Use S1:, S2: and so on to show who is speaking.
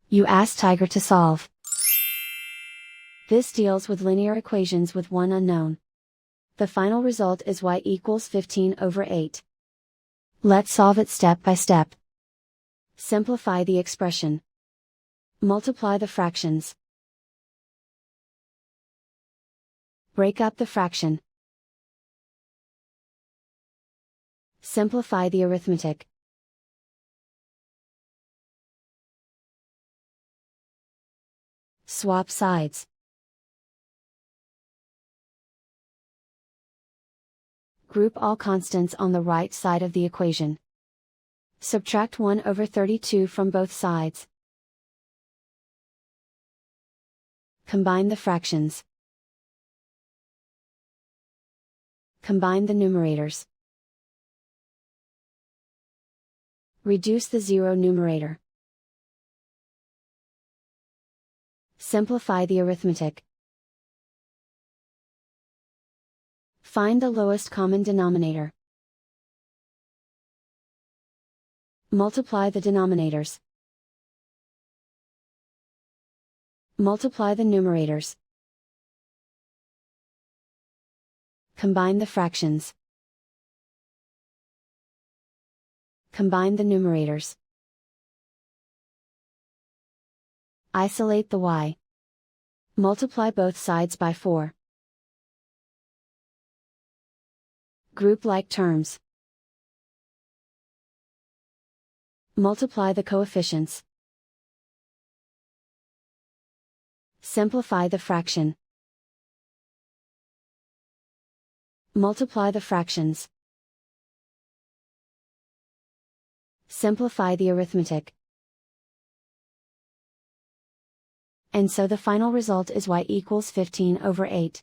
S1: You ask Tiger to solve. This deals with linear equations with one unknown. The final result is y equals 15/8. Let's solve it step by step. Simplify the expression. Multiply the fractions. Break up the fraction. Simplify the arithmetic. Swap sides. Group all constants on the right side of the equation. Subtract 1/32 from both sides. Combine the fractions. Combine the numerators. Reduce the zero numerator. Simplify the arithmetic. Find the lowest common denominator. Multiply the denominators. Multiply the numerators. Combine the fractions. Combine the numerators. Isolate the y. Multiply both sides by 4. Group like terms. Multiply the coefficients. Simplify the fraction. Multiply the fractions. Simplify the arithmetic. And so the final result is y equals 15/8.